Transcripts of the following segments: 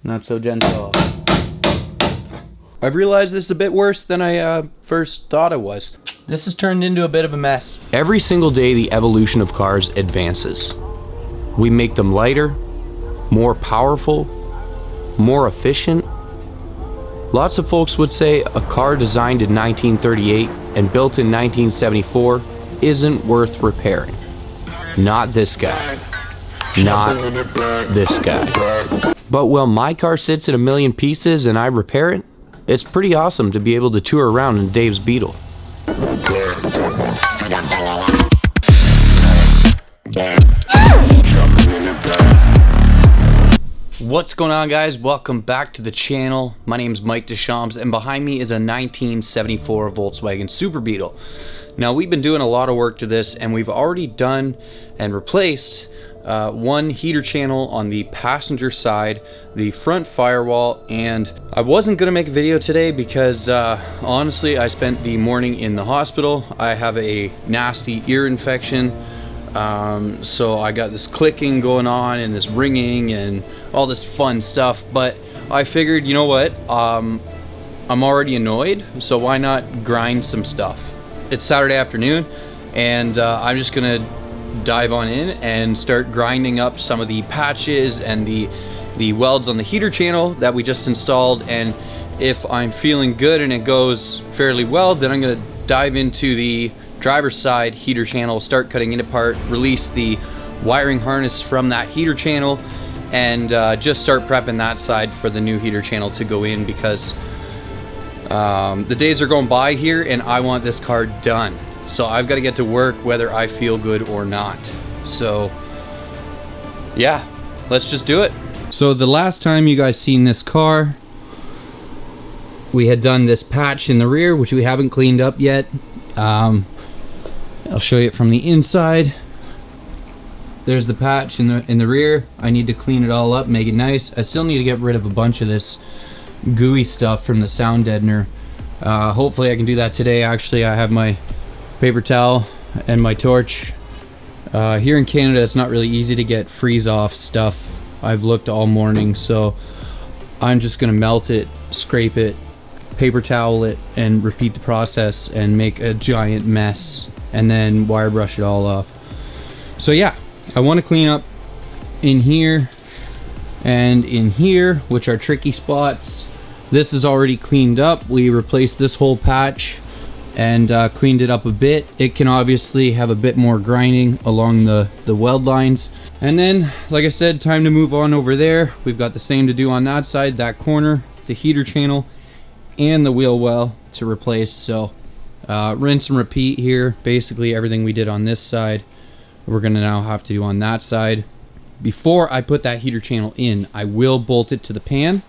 Not so gentle. I've realized this is a bit worse than I first thought it was. This has turned into a bit of a mess. Every single day, the evolution of cars advances. We make them lighter, more powerful, more efficient. Lots of folks would say a car designed in 1938 and built in 1974 isn't worth repairing. Not this guy. Not this guy. But while my car sits at 1 million pieces and I repair it, it's pretty awesome to be able to tour around in Dave's Beetle. What's going on, guys? Welcome back to the channel. My name is Mike Deschamps, and behind me is a 1974 Volkswagen Super Beetle. Now, we've been doing a lot of work to this, and we've already done and replaced one heater channel on the passenger side, the front firewall, and I wasn't gonna make a video today because honestly, I spent the morning in the hospital. I have a nasty ear infection, so I got this clicking going on and this ringing and all this fun stuff, but I figured, you know what, I'm already annoyed, so why not grind some stuff? It's Saturday afternoon, and I'm just gonna dive on in and start grinding up some of the patches and the welds on the heater channel that we just installed. And if I'm feeling good and it goes fairly well, then I'm gonna dive into the driver's side heater channel, start cutting it apart, release the wiring harness from that heater channel, and just start prepping that side for the new heater channel to go in, because the days are going by here and I want this car done. So I've got to get to work whether I feel good or not. So yeah, let's just do it. So the last time you guys seen this car, we had done this patch in the rear, which we haven't cleaned up yet. I'll show you it from the inside. There's the patch in the rear. I need to clean it all up, make it nice. I still need to get rid of a bunch of this gooey stuff from the sound deadener. Hopefully I can do that today. Actually, I have my paper towel and my torch. Here in Canada, it's not really easy to get freeze off stuff. I've looked all morning, so I'm just gonna melt it, scrape it, paper towel it, and repeat the process and make a giant mess, and then wire brush it all off. So yeah, I want to clean up in here and in here, which are tricky spots. This is already cleaned up. We replaced this whole patch and cleaned it up a bit. It can obviously have a bit more grinding along the weld lines. And then, like I said, time to move on over there. We've got the same to do on that side, that corner, the heater channel, and the wheel well to replace. So rinse and repeat here. Basically everything we did on this side, we're gonna now have to do on that side. Before I put that heater channel in, I will bolt it to the pan,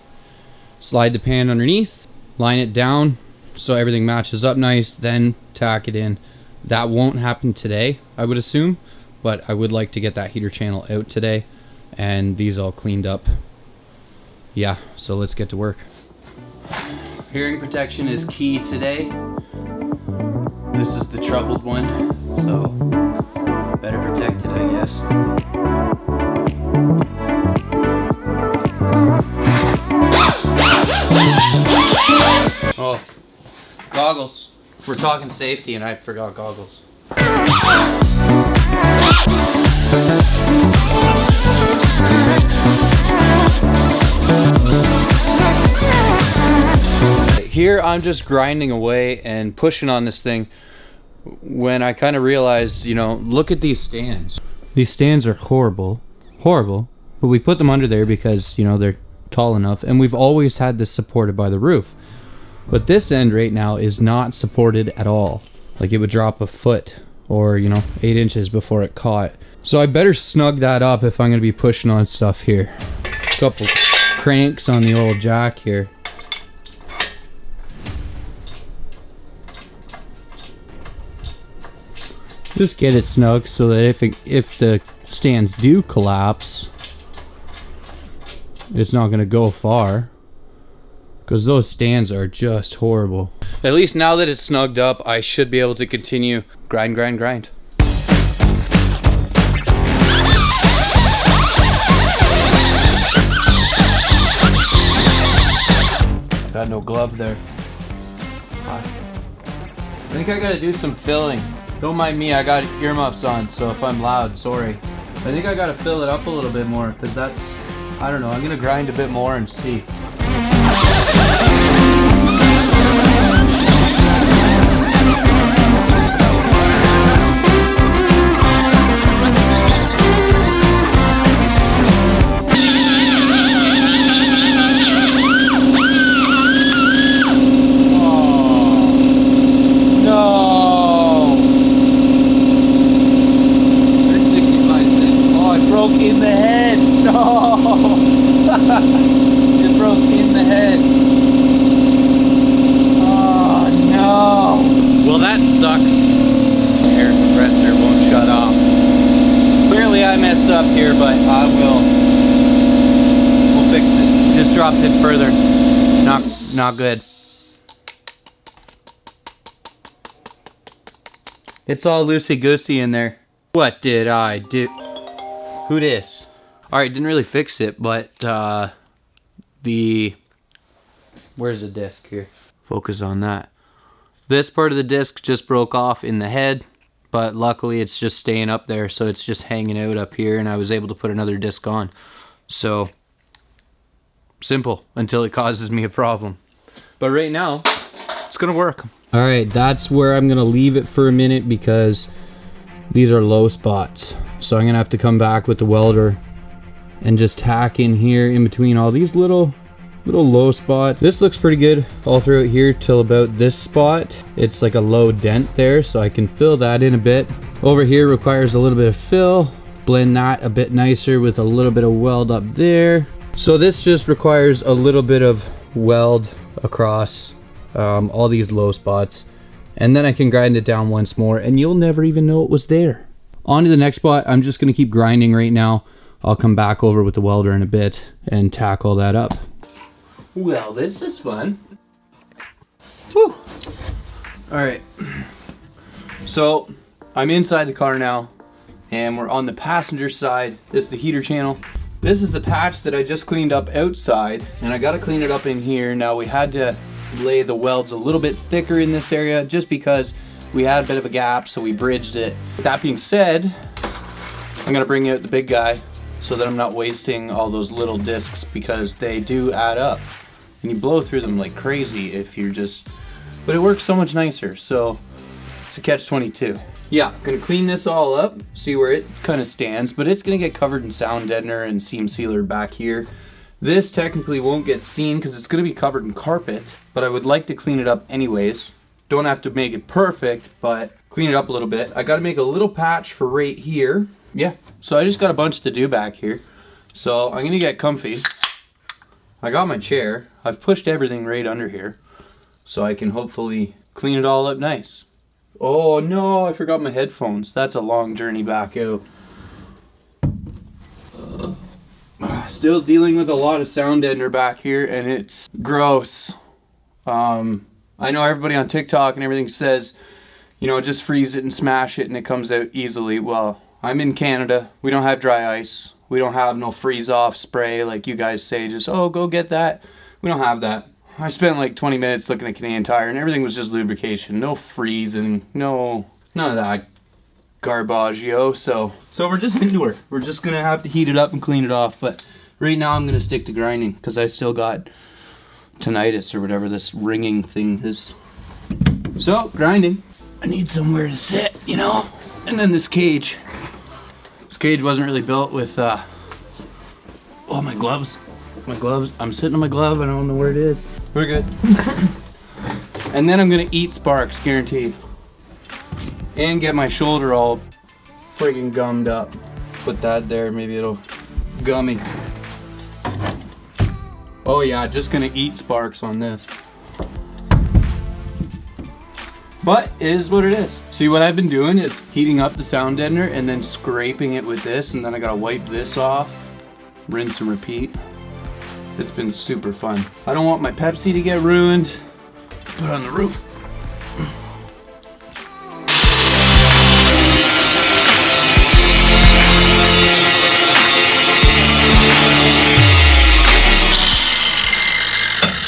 slide the pan underneath, line it down so everything matches up nice, then tack it in. That won't happen today, I would assume, but I would like to get that heater channel out today and these all cleaned up. Yeah, so let's get to work. Hearing protection is key today. This is the troubled one, so better protect it, I guess. Oh, goggles. We're talking safety and I forgot goggles. Here I'm just grinding away and pushing on this thing when I kind of realized, you know, look at these stands. These stands are horrible, but we put them under there because, you know, they're tall enough, and we've always had this supported by the roof. But this end right now is not supported at all. Like, it would drop a foot or, you know, 8 inches before it caught. So I better snug that up if I'm gonna be pushing on stuff here. A couple cranks on the old jack here. Just get it snug so that if the stands do collapse, it's not gonna go far, because those stands are just horrible. At least now that it's snugged up, I should be able to continue grind. Got no glove there. I think I gotta do some filling. Don't mind me, I got earmuffs on, so if I'm loud, sorry. I think I gotta fill it up a little bit more, because that's, I don't know, I'm gonna grind a bit more and see. In the head! No! It broke in the head. Oh no! Well, that sucks. The air compressor won't shut off. Clearly I messed up here, but we'll fix it. Just dropped it further. Not good. It's all loosey-goosey in there. What did I do? Who dis? Alright, didn't really fix it, but where's the disc here? Focus on that. This part of the disc just broke off in the head, but luckily it's just staying up there, so it's just hanging out up here, and I was able to put another disc on. So, simple, until it causes me a problem. But right now, it's gonna work. Alright, that's where I'm gonna leave it for a minute because these are low spots. So I'm gonna have to come back with the welder and just tack in here in between all these little low spots. This looks pretty good all throughout here till about this spot. It's like a low dent there, so I can fill that in a bit. Over here requires a little bit of fill. Blend that a bit nicer with a little bit of weld up there. So this just requires a little bit of weld across all these low spots. And then I can grind it down once more and you'll never even know it was there. On to the next spot. I'm just gonna keep grinding right now. I'll come back over with the welder in a bit and tack all that up. Well, this is fun. Woo! All right. So I'm inside the car now and we're on the passenger side. This is the heater channel. This is the patch that I just cleaned up outside and I gotta clean it up in here. Now we had to lay the welds a little bit thicker in this area just because we had a bit of a gap, so we bridged it. That being said, I'm gonna bring out the big guy so that I'm not wasting all those little discs because they do add up. And you blow through them like crazy if you're just, but it works so much nicer, so it's a catch-22. Yeah, I'm gonna clean this all up, see where it kind of stands, but it's gonna get covered in sound deadener and seam sealer back here. This technically won't get seen because it's gonna be covered in carpet, but I would like to clean it up anyways. Don't have to make it perfect, but clean it up a little bit. I gotta make a little patch for right here. Yeah, so I just got a bunch to do back here. So I'm gonna get comfy. I got my chair. I've pushed everything right under here. So I can hopefully clean it all up nice. Oh no, I forgot my headphones. That's a long journey back out. Still dealing with a lot of sound deadener back here and it's gross. I know everybody on TikTok and everything says, you know, just freeze it and smash it and it comes out easily. Well, I'm in Canada. We don't have dry ice. We don't have no freeze off spray like you guys say, just, oh, go get that. We don't have that. I spent like 20 minutes looking at Canadian Tire and everything was just lubrication. No freeze and none of that garbage, yo. So we're just into it. We're just gonna have to heat it up and clean it off. But right now I'm gonna stick to grinding because I still got tinnitus or whatever this ringing thing is. So grinding. I need somewhere to sit, you know. And then this cage. This cage wasn't really built with oh, my gloves. My gloves. I'm sitting on my glove. I don't know where it is. We're good. And then I'm gonna eat sparks, guaranteed. And get my shoulder all friggin' gummed up. Put that there, maybe it'll gummy. Oh yeah, just gonna eat sparks on this. But it is what it is. See, what I've been doing is heating up the sound deadener and then scraping it with this, and then I gotta wipe this off, rinse and repeat. It's been super fun. I don't want my Pepsi to get ruined. Put it on the roof.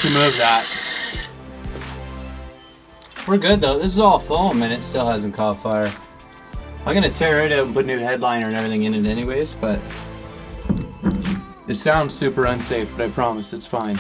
Remove that. We're good though. This is all foam and it still hasn't caught fire. I'm gonna tear it out and put new headliner and everything in it anyways, but it sounds super unsafe, but I promise it's fine.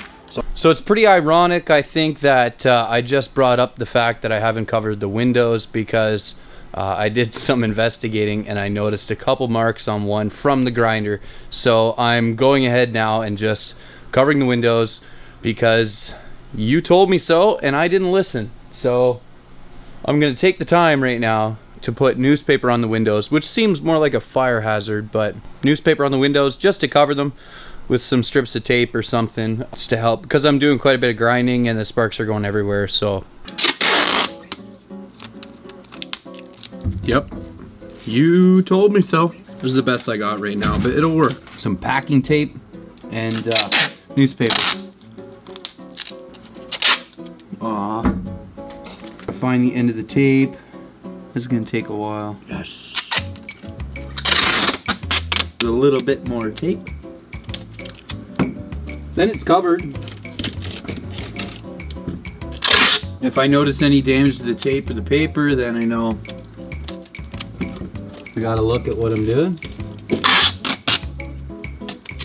So it's pretty ironic, I think, that I just brought up the fact that I haven't covered the windows, because I did some investigating and I noticed a couple marks on one from the grinder. So I'm going ahead now and just covering the windows because you told me so and I didn't listen. So I'm gonna take the time right now to put newspaper on the windows, which seems more like a fire hazard, but newspaper on the windows just to cover them with some strips of tape or something, just to help, because I'm doing quite a bit of grinding and the sparks are going everywhere. So yep, you told me so. This is the best I got right now, but it'll work. Some packing tape and newspaper. Find the end of the tape. This is gonna take a while. Yes. A little bit more tape. Then it's covered. If I notice any damage to the tape or the paper, then I know I gotta look at what I'm doing.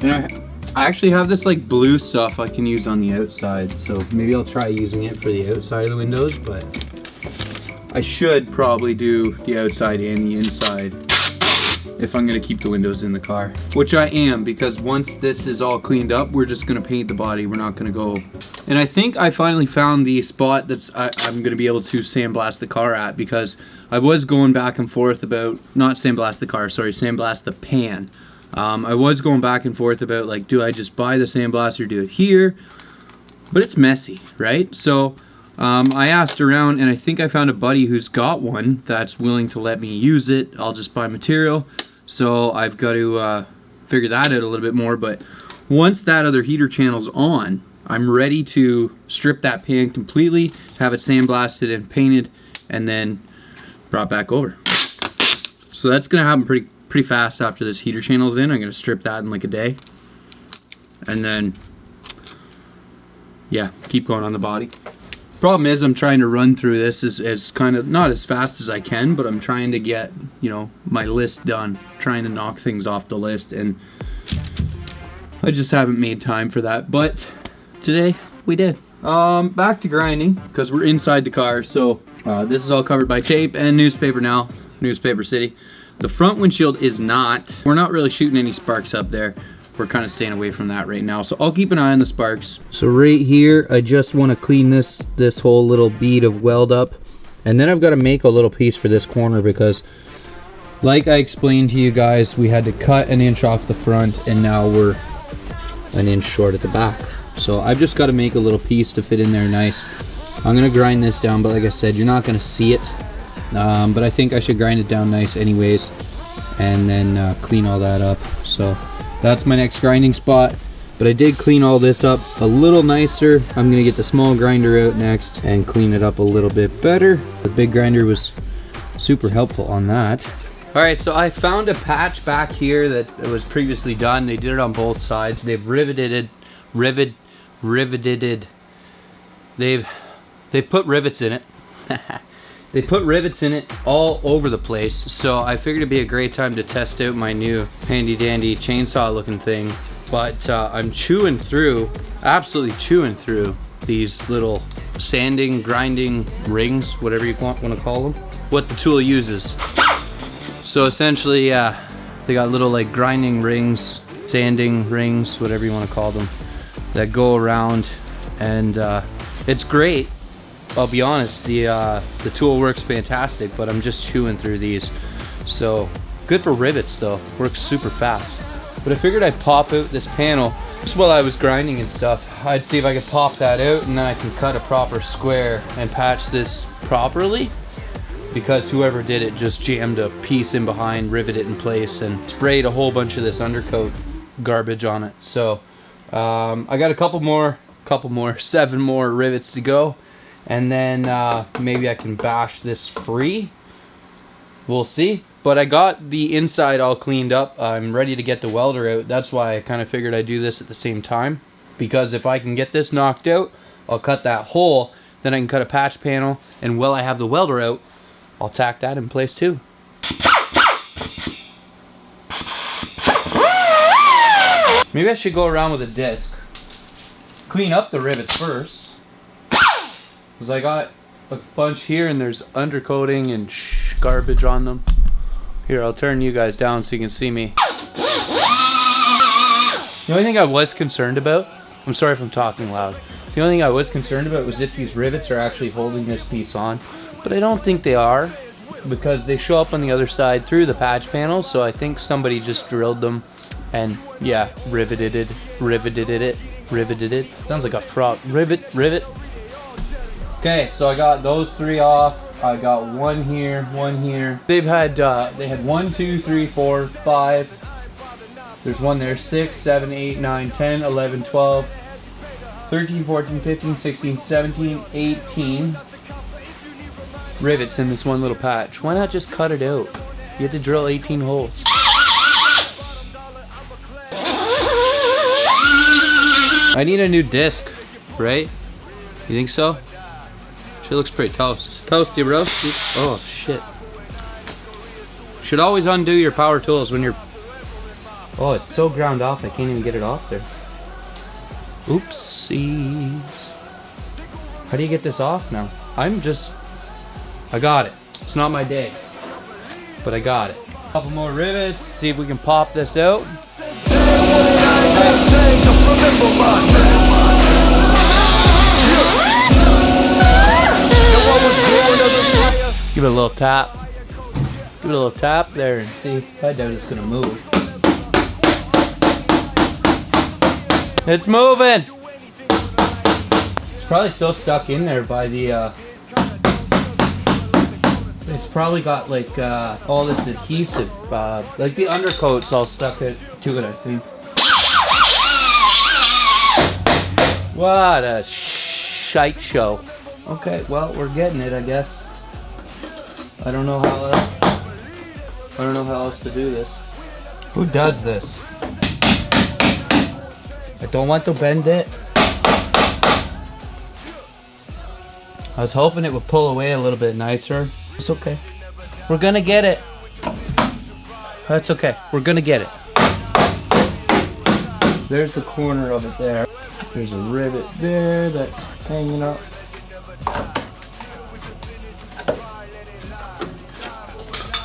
And I actually have this like blue stuff I can use on the outside, so maybe I'll try using it for the outside of the windows, but I should probably do the outside and the inside if I'm gonna keep the windows in the car, which I am, because once this is all cleaned up, we're just gonna paint the body. We're not gonna go. And I think I finally found the spot that's I'm gonna be able to sandblast the car at, because I was going back and forth about, not sandblast the car, sorry, sandblast the pan. I was going back and forth about, like, do I just buy the sandblaster or do it here? But it's messy, right? So I asked around and I think I found a buddy who's got one that's willing to let me use it. I'll just buy material. So I've got to figure that out a little bit more. But once that other heater channel's on, I'm ready to strip that pan completely, have it sandblasted and painted, and then brought back over. So that's gonna happen pretty fast after this heater channel's in. I'm gonna strip that in like a day, and then yeah, keep going on the body. Problem is, I'm trying to run through this as kind of, not as fast as I can, but I'm trying to get, you know, my list done, trying to knock things off the list, and I just haven't made time for that, but today we did. Back to grinding, because we're inside the car. So this is all covered by tape and newspaper now, newspaper city. The front windshield is not. We're not really shooting any sparks up there. We're kind of staying away from that right now, so I'll keep an eye on the sparks. So right here, I just want to clean this whole little bead of weld up, and then I've got to make a little piece for this corner, because like I explained to you guys, we had to cut an inch off the front, and now we're an inch short at the back. So I've just got to make a little piece to fit in there nice. I'm gonna grind this down, but like I said, you're not gonna see it, but I think I should grind it down nice anyways, and then clean all that up. So that's my next grinding spot. But I did clean all this up a little nicer. I'm gonna get the small grinder out next and clean it up a little bit better. The big grinder was super helpful on that. All right, so I found a patch back here that was previously done. They did it on both sides. They've riveted. They've put rivets in it. They put rivets in it all over the place, so I figured it'd be a great time to test out my new handy dandy chainsaw looking thing. But I'm chewing through, absolutely chewing through these little sanding, grinding rings, whatever you want to call them, what the tool uses. So essentially, they got little like grinding rings, sanding rings, whatever you want to call them, that go around, and it's great. I'll be honest, the tool works fantastic, but I'm just chewing through these. So good for rivets though, works super fast. But I figured I'd pop out this panel just while I was grinding and stuff. I'd see if I could pop that out, and then I can cut a proper square and patch this properly, because whoever did it just jammed a piece in behind, riveted it in place, and sprayed a whole bunch of this undercoat garbage on it. So I got a couple more, 7 more rivets to go. And then maybe I can bash this free. We'll see. But I got the inside all cleaned up. I'm ready to get the welder out. That's why I kind of figured I'd do this at the same time. Because if I can get this knocked out, I'll cut that hole. Then I can cut a patch panel, and while I have the welder out, I'll tack that in place too. Maybe I should go around with a disc. Clean up the rivets first. Because I got a bunch here and there's undercoating and garbage on them. Here, I'll turn you guys down so you can see me. The only thing I was concerned about, I'm sorry if I'm talking loud. The only thing I was concerned about was if these rivets are actually holding this piece on. But I don't think they are, because they show up on the other side through the patch panel. So I think somebody just drilled them and yeah, riveted it. Sounds like a frog. Rivet. Okay, so I got those 3 off. I got one here, one here. They had 1, 2, 3, 4, 5. There's one there, 6, 7, 8, 9, 10, 11, 12, 13, 14, 15, 16, 17, 18 rivets in this one little patch. Why not just cut it out? You had to drill 18 holes. I need a new disc, right? You think so? She looks pretty toast. Toasty roasty. Oh shit. Should always undo your power tools when you're... Oh, it's so ground off I can't even get it off there. Oopsies. How do you get this off now? I got it. It's not my day. But I got it. Couple more rivets, see if we can pop this out. Give it a little tap. Give it a little tap there and see. I doubt it's gonna move. It's moving! It's probably still stuck in there by the it's probably got like all this adhesive, like the undercoat's all stuck to it, I think. What a shite show. Okay, well, we're getting it, I guess. I don't know how else to do this. Who does this? I don't want to bend it. I was hoping it would pull away a little bit nicer. It's okay. We're gonna get it. That's okay. We're gonna get it. There's the corner of it there. There's a rivet there that's hanging up.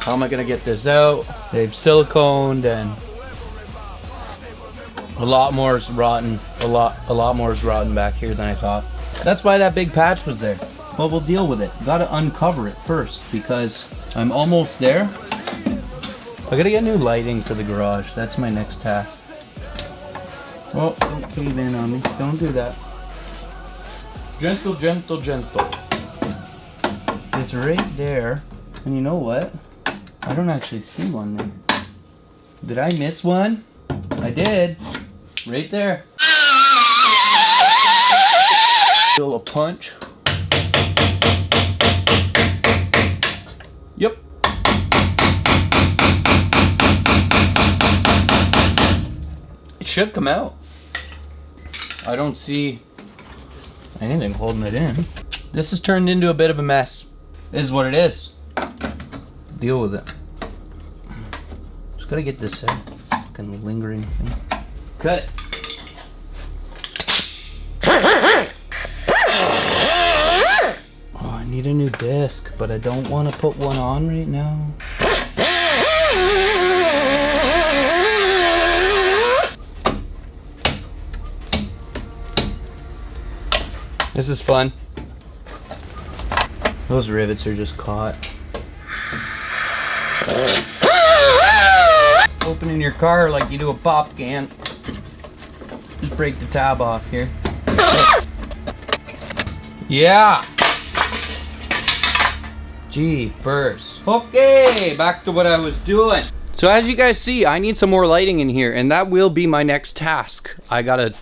How am I gonna get this out? They've siliconed and a lot more is rotten. A lot more is rotten back here than I thought. That's why that big patch was there. Well, we'll deal with it. Gotta uncover it first because I'm almost there. I gotta get new lighting for the garage. That's my next task. Oh, don't cave in on me. Don't do that. Gentle, gentle, gentle. It's right there. And you know what? I don't actually see one there. Did I miss one? I did. Right there. A little punch. Yep. It should come out. I don't see anything holding it in. This has turned into a bit of a mess. It is what it is. Deal with it. Just gotta get this out. Fucking lingering thing. Cut it. Oh, I need a new disc, but I don't want to put one on right now. This is fun. Those rivets are just caught. Opening your car like you do a pop can. Just break the tab off here. Yeah. Jeepers. Okay, back to what I was doing. So as you guys see, I need some more lighting in here, and that will be my next task. I gotta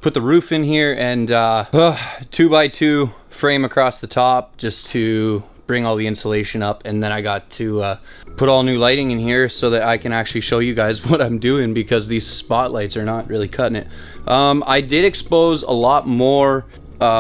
put the roof in here and 2x2 frame across the top just to bring all the insulation up, and then I got to put all new lighting in here so that I can actually show you guys what I'm doing, because these spotlights are not really cutting it. I did expose a lot more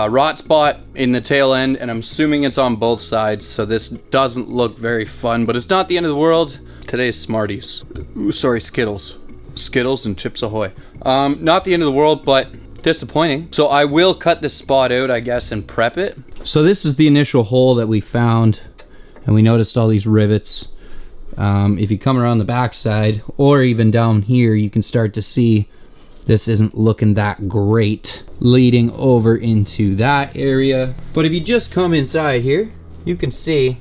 rot spot in the tail end, and I'm assuming it's on both sides, so this doesn't look very fun, but it's not the end of the world. Today's Smarties. Ooh, sorry, Skittles. Skittles and Chips Ahoy. Not the end of the world, but disappointing. So I will cut this spot out, I guess, and prep it. So this is the initial hole that we found, and we noticed all these rivets. If you come around the back side, or even down here, you can start to see this isn't looking that great leading over into that area. But if you just come inside here, you can see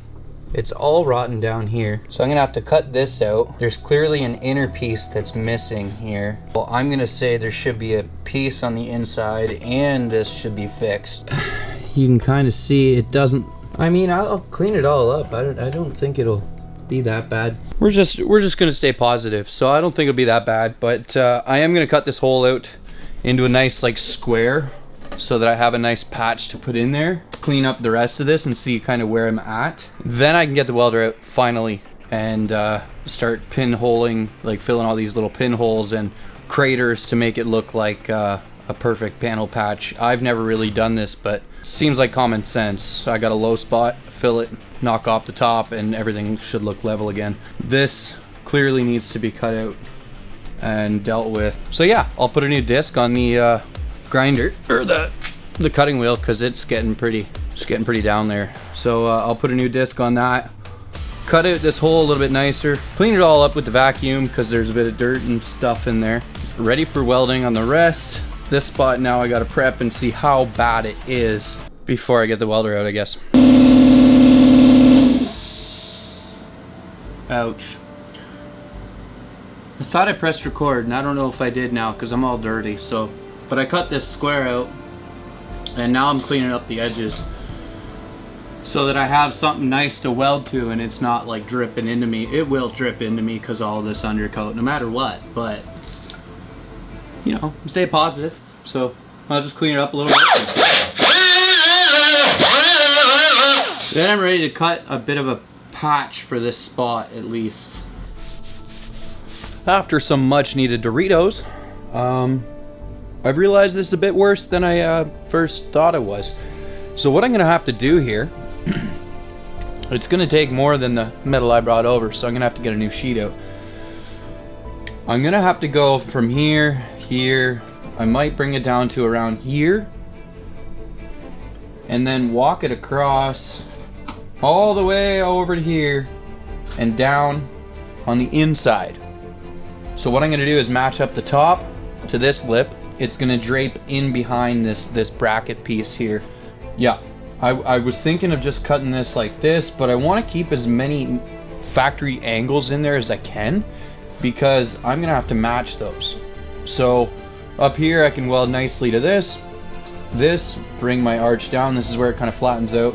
it's all rotten down here. So I'm gonna have to cut this out. There's clearly an inner piece that's missing here. Well, I'm gonna say there should be a piece on the inside, and this should be fixed. You can kind of see it doesn't, I mean, I'll clean it all up. I don't think it'll be that bad. We're just gonna stay positive, so I don't think it'll be that bad, but I am gonna cut this hole out into a nice like square so that I have a nice patch to put in there, clean up the rest of this and see kind of where I'm at. Then I can get the welder out finally and start pinholing, like filling all these little pinholes and craters to make it look like a perfect panel patch. I've never really done this, but seems like common sense. I got a low spot, fill it, knock off the top, and everything should look level again. This clearly needs to be cut out and dealt with. So yeah, I'll put a new disc on the grinder, or the cutting wheel, because it's getting pretty down there. So I'll put a new disc on that, cut out this hole a little bit nicer, clean it all up with the vacuum because there's a bit of dirt and stuff in there. Ready for welding on the rest. This spot now I gotta prep and see how bad it is before I get the welder out, I guess. Ouch. I thought I pressed record, and I don't know if I did now because I'm all dirty, so. But I cut this square out, and now I'm cleaning up the edges so that I have something nice to weld to, and it's not like dripping into me. It will drip into me because all of this undercoat, no matter what, but you know, stay positive. So I'll just clean it up a little bit. Then I'm ready to cut a bit of a patch for this spot at least. After some much needed Doritos, I've realized this is a bit worse than I first thought it was. So what I'm gonna have to do here, it's gonna take more than the metal I brought over, so I'm gonna have to get a new sheet out. I'm gonna have to go from here, I might bring it down to around here, and then walk it across all the way over to here and down on the inside. So what I'm gonna do is match up the top to this lip. It's gonna drape in behind this bracket piece here. Yeah, I was thinking of just cutting this like this, but I wanna keep as many factory angles in there as I can because I'm gonna have to match those. So up here I can weld nicely to this, bring my arch down, this is where it kind of flattens out.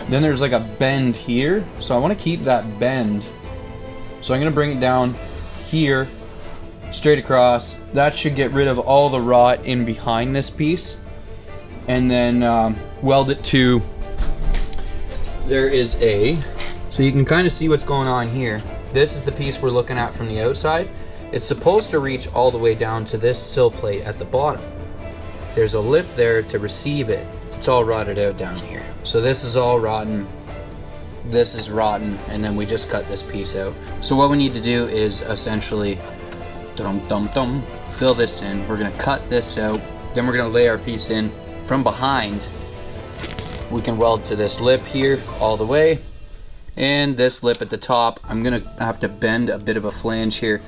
Then there's like a bend here, so I wanna keep that bend. So I'm gonna bring it down here, straight across. That should get rid of all the rot in behind this piece. And then weld it to, there is so you can kind of see what's going on here. This is the piece we're looking at from the outside. It's supposed to reach all the way down to this sill plate at the bottom. There's a lip there to receive it. It's all rotted out down here. So this is all rotten. This is rotten, and then we just cut this piece out. So what we need to do is essentially fill this in. We're gonna cut this out, then we're gonna lay our piece in from behind. We can weld to this lip here all the way, and this lip at the top. I'm gonna have to bend a bit of a flange here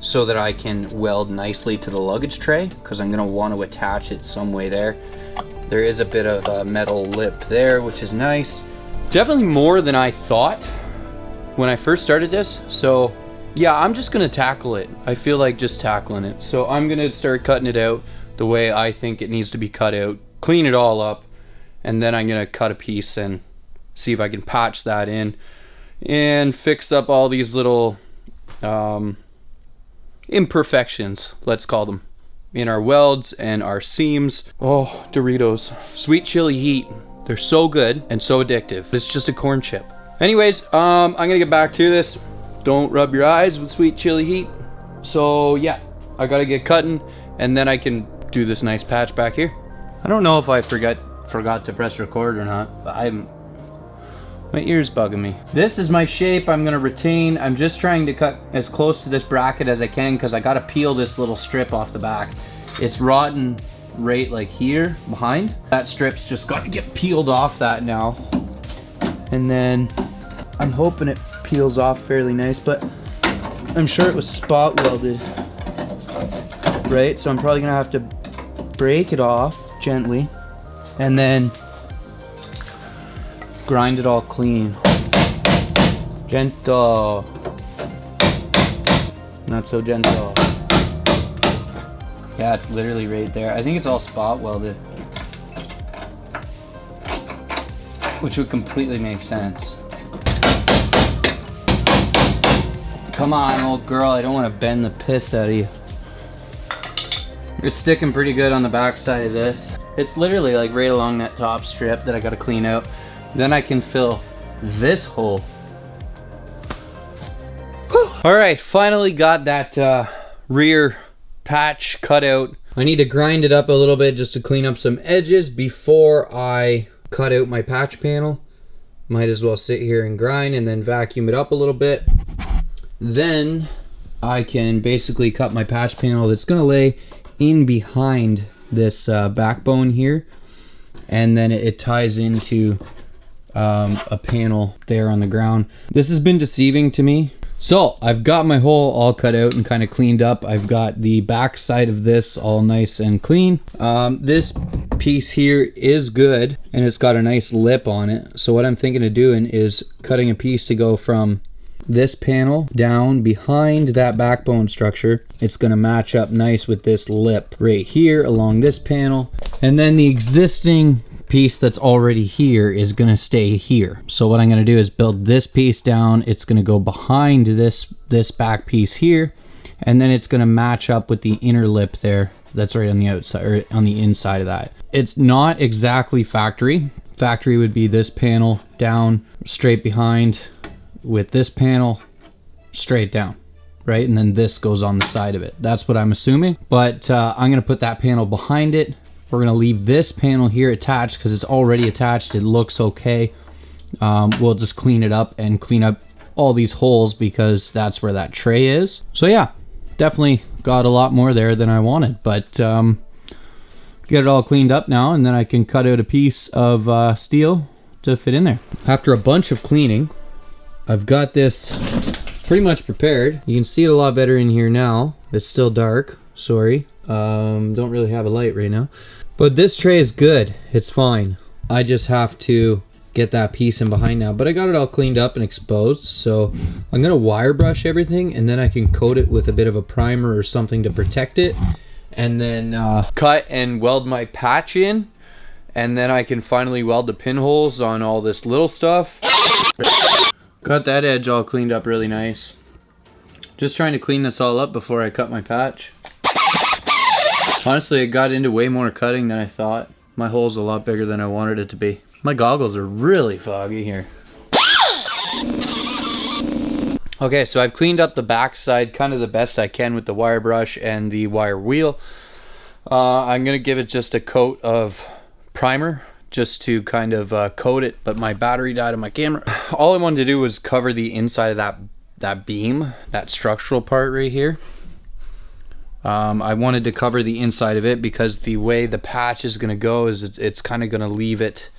so that I can weld nicely to the luggage tray, because I'm gonna want to attach it some way there. There is a bit of a metal lip there, which is nice. Definitely more than I thought when I first started this. So yeah, I'm just gonna tackle it. I feel like just tackling it. So I'm gonna start cutting it out the way I think it needs to be cut out, clean it all up, and then I'm gonna cut a piece and see if I can patch that in and fix up all these little imperfections, let's call them, in our welds and our seams. Oh, Doritos. Sweet chili heat. They're so good and so addictive. It's just a corn chip. Anyways, I'm gonna get back to this. Don't rub your eyes with sweet chili heat. So yeah, I gotta get cutting, and then I can do this nice patch back here. I don't know if I forgot to press record or not, but my ear's bugging me. This is my shape I'm gonna retain. I'm just trying to cut as close to this bracket as I can because I gotta peel this little strip off the back. It's rotten right like here behind. That strip's just gotta get peeled off that now. And then I'm hoping it peels off fairly nice, but I'm sure it was spot welded, right? So I'm probably gonna have to break it off gently and then grind it all clean. Gentle. Not so gentle. Yeah, it's literally right there. I think it's all spot welded, which would completely make sense. Come on, old girl, I don't want to bend the piss out of you. It's sticking pretty good on the back side of this. It's literally like right along that top strip that I gotta clean out. Then I can fill this hole. All right, finally got that rear patch cut out. I need to grind it up a little bit just to clean up some edges before I cut out my patch panel. Might as well sit here and grind and then vacuum it up a little bit. Then I can basically cut my patch panel that's gonna lay in behind this backbone here, and then it ties into a panel there on the ground. This has been deceiving to me. So I've got my hole all cut out and kind of cleaned up. I've got the back side of this all nice and clean. This piece here is good and it's got a nice lip on it. So what I'm thinking of doing is cutting a piece to go from this panel down behind that backbone structure. It's going to match up nice with this lip right here along this panel, and then the existing piece that's already here is going to stay here. So what I'm going to do is build this piece down. It's going to go behind this back piece here, and then it's going to match up with the inner lip there that's right on the outside or on the inside of that. It's not exactly factory. Factory would be this panel down straight behind with this panel straight down, right? And then this goes on the side of it. That's what I'm assuming, but I'm gonna put that panel behind it. We're gonna leave this panel here attached because it's already attached. It looks okay. We'll just clean it up and clean up all these holes because that's where that tray is. So yeah, definitely got a lot more there than I wanted, but get it all cleaned up now, and then I can cut out a piece of steel to fit in there. After a bunch of cleaning, I've got this pretty much prepared. You can see it a lot better in here now. It's still dark, sorry. Don't really have a light right now. But this tray is good, it's fine. I just have to get that piece in behind now. But I got it all cleaned up and exposed, so I'm gonna wire brush everything and then I can coat it with a bit of a primer or something to protect it. And then cut and weld my patch in. And then I can finally weld the pinholes on all this little stuff. Got that edge all cleaned up really nice. Just trying to clean this all up before I cut my patch. Honestly, it got into way more cutting than I thought. My hole's a lot bigger than I wanted it to be. My goggles are really foggy here. Okay, so I've cleaned up the back side kind of the best I can with the wire brush and the wire wheel. I'm gonna give it just a coat of primer just to kind of coat it, but my battery died on my camera. All I wanted to do was cover the inside of that beam, that structural part right here. I wanted to cover the inside of it because the way the patch is gonna go is it's kind of gonna leave it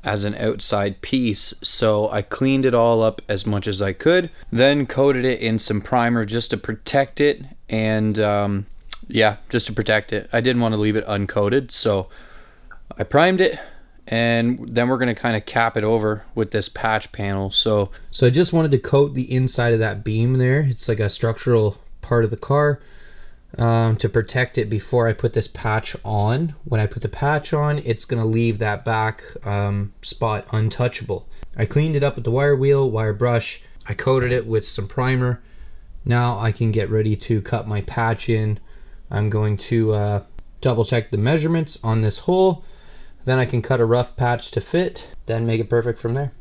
as an outside piece. So I cleaned it all up as much as I could, then coated it in some primer just to protect it, and yeah, just to protect it. I didn't want to leave it uncoated, so I primed it, and then we're gonna kind of cap it over with this patch panel. So I just wanted to coat the inside of that beam there. It's like a structural part of the car, to protect it before I put this patch on. When I put the patch on, it's gonna leave that back spot untouchable. I cleaned it up with the wire wheel, wire brush. I coated it with some primer. Now I can get ready to cut my patch in. I'm going to double check the measurements on this hole. Then I can cut a rough patch to fit, then make it perfect from there.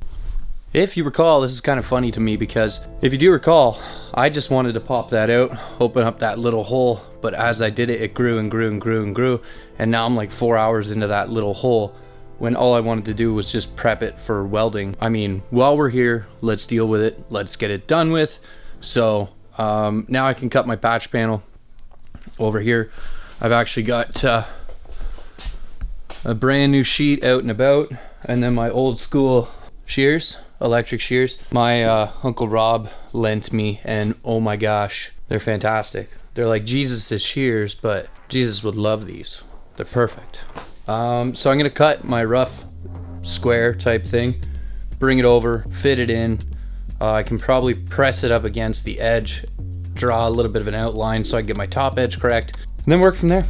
If you recall, this is kind of funny to me because if you do recall, I just wanted to pop that out, open up that little hole, but as I did it, it grew and grew and grew and grew, and now I'm like 4 hours into that little hole when all I wanted to do was just prep it for welding. I mean, while we're here, let's deal with it. Let's get it done with. So now I can cut my patch panel over here. I've actually got a brand new sheet out and about, and then my old school shears, electric shears. My Uncle Rob lent me, and oh my gosh, they're fantastic. They're like Jesus' shears, but Jesus would love these. They're perfect. So I'm gonna cut my rough square type thing, bring it over, fit it in. I can probably press it up against the edge, draw a little bit of an outline so I can get my top edge correct, and then work from there.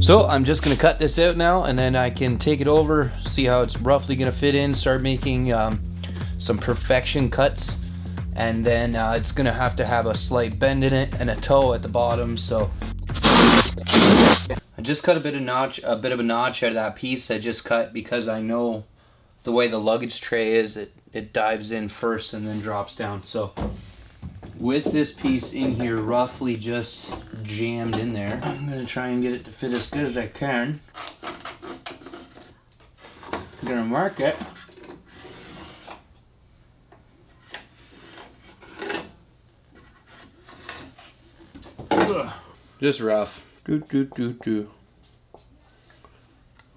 So I'm just gonna cut this out now, and then I can take it over, see how it's roughly gonna fit in, start making some perfection cuts, and then it's gonna have to have a slight bend in it and a toe at the bottom. So I just cut a bit of a notch out of that piece I just cut, because I know the way the luggage tray is, it dives in first and then drops down. So with this piece in here roughly just jammed in there, I'm gonna try and get it to fit as good as I can. I'm gonna mark it. Ugh. Just rough.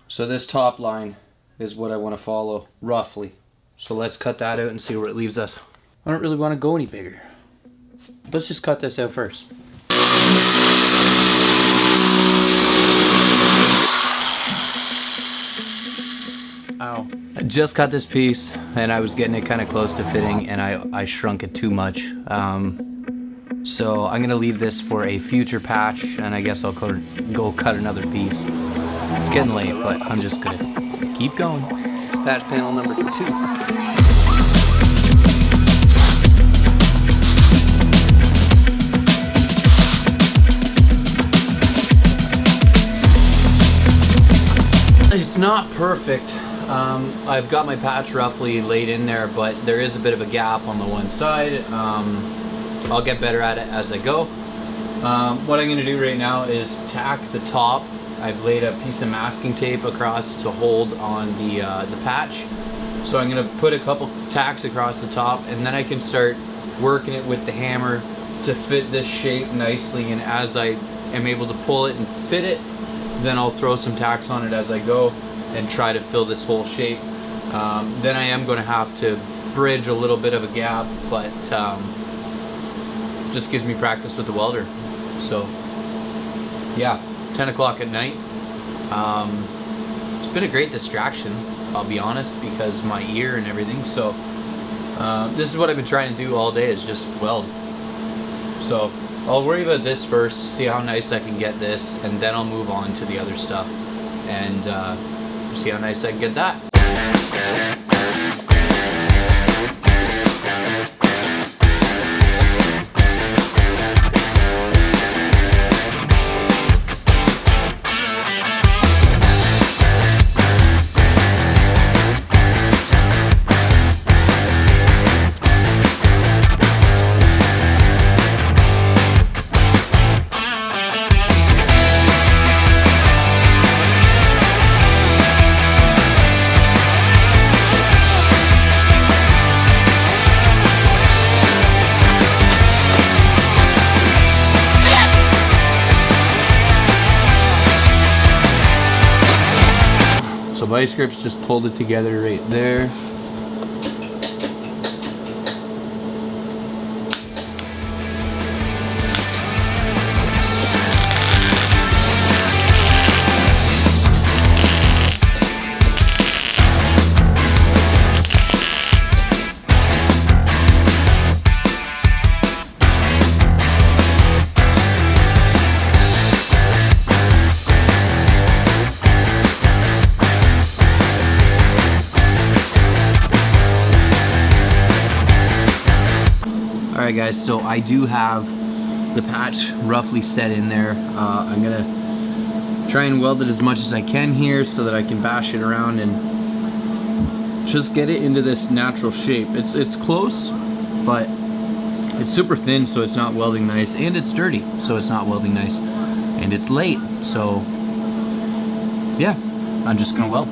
So this top line is what I want to follow roughly. So let's cut that out and see where it leaves us. I don't really want to go any bigger. Let's just cut this out first. Ow. I just cut this piece and I was getting it kind of close to fitting, and I shrunk it too much. So I'm gonna leave this for a future patch, and I guess I'll go cut another piece. It's getting late, but I'm just gonna keep going. Patch panel number 2. It's not perfect. I've got my patch roughly laid in there, but there is a bit of a gap on the one side. I'll get better at it as I go. What I'm gonna do right now is tack the top. I've laid a piece of masking tape across to hold on the patch. So I'm gonna put a couple tacks across the top, and then I can start working it with the hammer to fit this shape nicely. And as I am able to pull it and fit it, then I'll throw some tacks on it as I go and try to fill this whole shape. Then I am gonna have to bridge a little bit of a gap, but just gives me practice with the welder. So yeah, 10 o'clock at night. It's been a great distraction, I'll be honest, because my ear and everything. So this is what I've been trying to do all day, is just weld. So I'll worry about this first, see how nice I can get this, and then I'll move on to the other stuff and see how nice I can get that. So vice grips just pulled it together right there. Alright guys, so I do have the patch roughly set in there. I'm gonna try and weld it as much as I can here so that I can bash it around and just get it into this natural shape. It's close, but it's super thin, so it's not welding nice, and it's dirty, so it's not welding nice, and it's late, so yeah, I'm just gonna weld.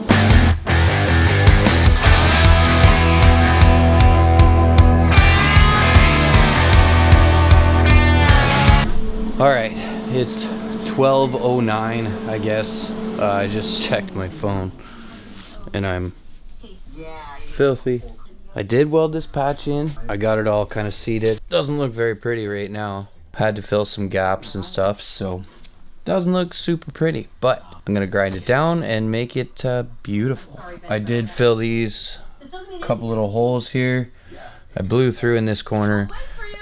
All right, it's 12:09, I guess. I just checked my phone and I'm filthy. I did weld this patch in. I got it all kind of seated. Doesn't look very pretty right now. Had to fill some gaps and stuff, so doesn't look super pretty, but I'm gonna grind it down and make it beautiful. I did fill these couple little holes here. I blew through in this corner,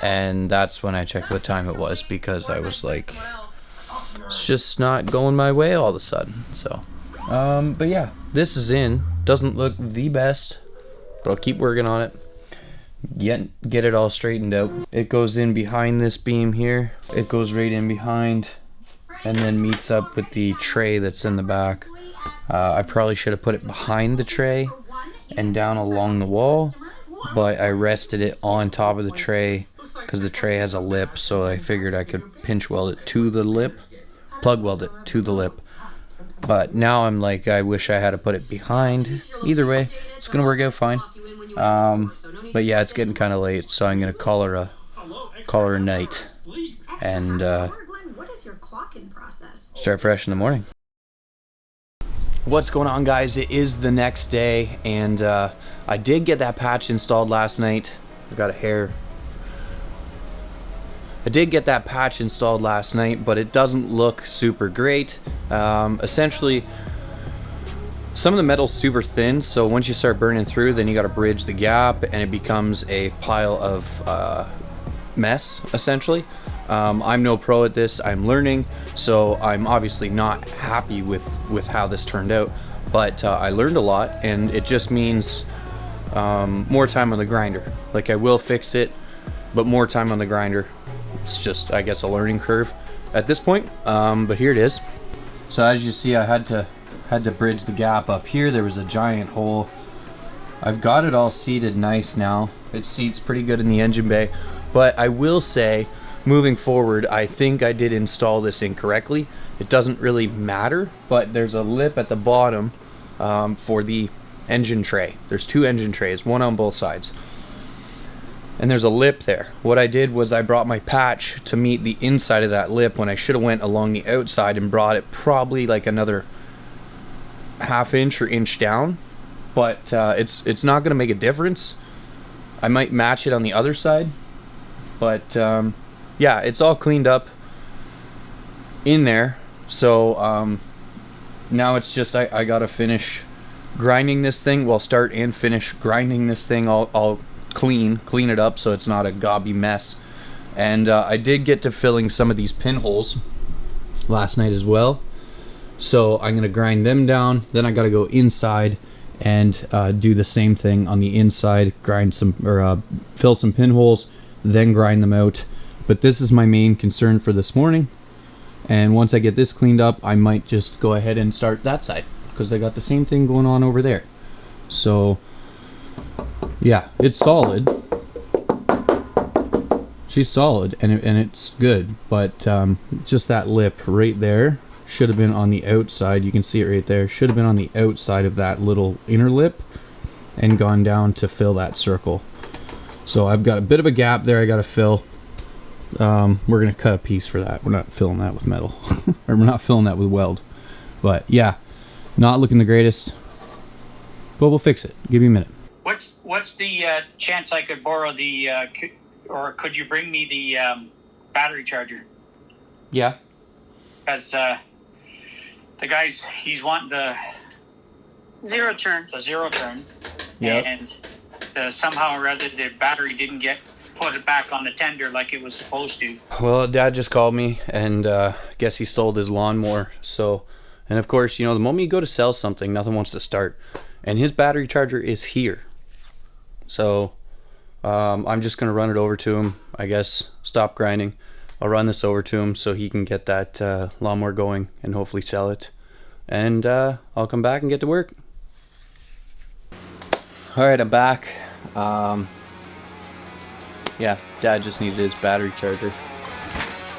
and that's when I checked what time it was, because I was like, it's just not going my way all of a sudden. So but yeah, this is in. Doesn't look the best, but I'll keep working on it, get it all straightened out. It goes in behind this beam here. It goes right in behind and then meets up with the tray that's in the back. I probably should have put it behind the tray and down along the wall, but I rested it on top of the tray because the tray has a lip, so I figured I could pinch weld it to the lip, plug weld it to the lip. But now I'm like, I wish I had to put it behind. Either way, it's gonna work out fine. But yeah, it's getting kind of late, so I'm gonna call her a night and start fresh in the morning. What's going on, guys? It is the next day, and I did get that patch installed last night. I got a hair. I did get that patch installed last night, but it doesn't look super great. Essentially, some of the metal's super thin, so once you start burning through, then you got to bridge the gap, and it becomes a pile of mess, essentially. I'm no pro at this. I'm learning, so I'm obviously not happy with how this turned out, but I learned a lot, and it just means more time on the grinder. Like, I will fix it, but more time on the grinder. It's just, I guess, a learning curve at this point, but here it is. So as you see, I had to bridge the gap up here. There was a giant hole. I've got it all seated nice now. It seats pretty good in the engine bay, but I will say, moving forward, I think I did install this incorrectly. It doesn't really matter, but there's a lip at the bottom for the engine tray. There's two engine trays, one on both sides, and there's a lip there. What I did was I brought my patch to meet the inside of that lip when I should have went along the outside and brought it probably like another ½ inch or inch down, but it's not gonna make a difference. I might match it on the other side, but yeah, it's all cleaned up in there. So now it's just I gotta finish grinding this thing. Well, start and finish grinding this thing. I'll clean it up so it's not a gobby mess. And I did get to filling some of these pinholes last night as well, so I'm gonna grind them down. Then I gotta go inside and do the same thing on the inside, grind some or fill some pinholes, then grind them out. But this is my main concern for this morning, and once I get this cleaned up, I might just go ahead and start that side, because I got the same thing going on over there. So yeah, it's solid. She's solid, and it's good, but just that lip right there should have been on the outside. You can see it right there. Should have been on the outside of that little inner lip and gone down to fill that circle. So I've got a bit of a gap there I got to fill. We're gonna cut a piece for that. We're not filling that with metal or we're not filling that with weld. But yeah, not looking the greatest, but we'll fix it. Give me a minute. What's the chance I could borrow the or could you bring me the battery charger? Yeah, because the guy's, he's wanting the zero turn. Yeah. And somehow or other the battery didn't get put it back on the tender like it was supposed to. Well, Dad just called me, and I guess he sold his lawnmower. So, and of course, you know, the moment you go to sell something, nothing wants to start. And his battery charger is here. So I'm just gonna run it over to him. I guess stop grinding. I'll run this over to him so he can get that lawnmower going and hopefully sell it. And I'll come back and get to work. All right, I'm back. Yeah, Dad just needed his battery charger.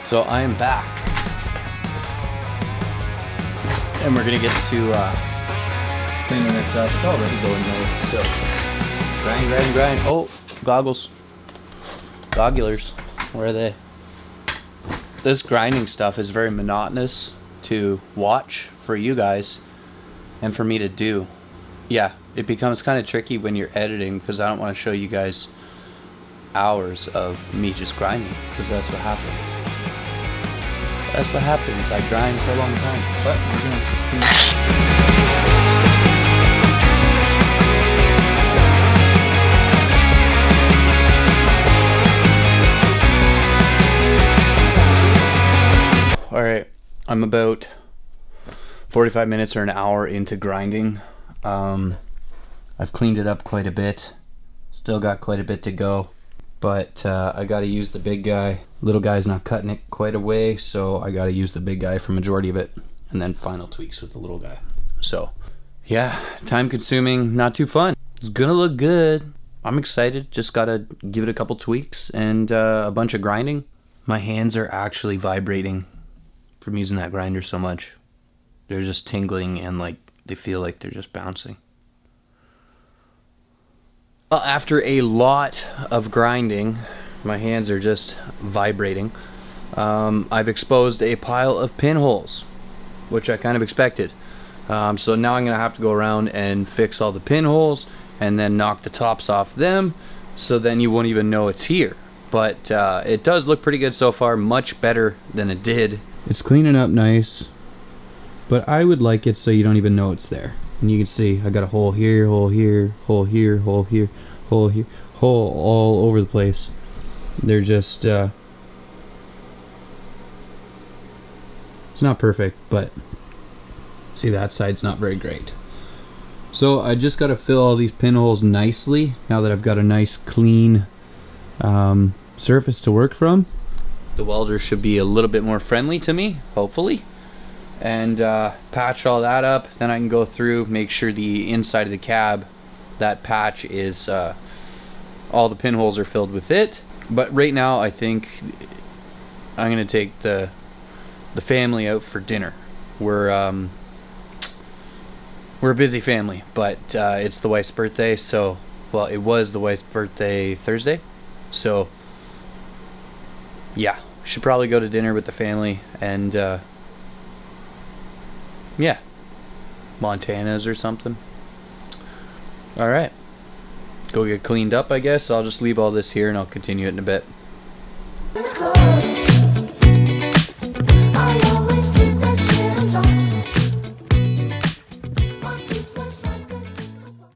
So I am back. and we're gonna get to cleaning this up. It's already going nice. So grind, grind, grind. Oh, goggles, goggulars. Where are they? This grinding stuff is very monotonous to watch for you guys and for me to do. Yeah, it becomes kind of tricky when you're editing because I don't want to show you guys hours of me just grinding, because that's what happens. That's what happens. I grind for a long time. But we're gonna Alright, I'm about 45 minutes or an hour into grinding. I've cleaned it up quite a bit. Still got quite a bit to go. But I gotta use the big guy. Little guy's not cutting it quite away, so I gotta use the big guy for majority of it. And then final tweaks with the little guy. So, yeah, time consuming, not too fun. It's gonna look good. I'm excited, just gotta give it a couple tweaks and a bunch of grinding. My hands are actually vibrating from using that grinder so much. They're just tingling and like they feel like they're just bouncing. Well, after a lot of grinding, my hands are just vibrating. I've exposed a pile of pinholes, which I kind of expected. So now I'm gonna have to go around and fix all the pinholes and then knock the tops off them, so then you won't even know it's here. But it does look pretty good so far, much better than it did. It's cleaning up nice, but I would like it so you don't even know it's there. And you can see I got a hole here, hole here, hole here, hole here, hole here, hole all over the place. They're just it's not perfect, but see, that side's not very great. So I just got to fill all these pinholes nicely now that I've got a nice clean surface to work from. The welder should be a little bit more friendly to me, hopefully. And patch all that up. Then I can go through, make sure the inside of the cab, that patch is all the pinholes are filled with it. But right now I think I'm gonna take the family out for dinner. We're a busy family, but it's the wife's birthday, so, well, it was the wife's birthday Thursday, so yeah, should probably go to dinner with the family. And yeah, Montana's or something. Alright, go get cleaned up, I guess. I'll just leave all this here and I'll continue it in a bit.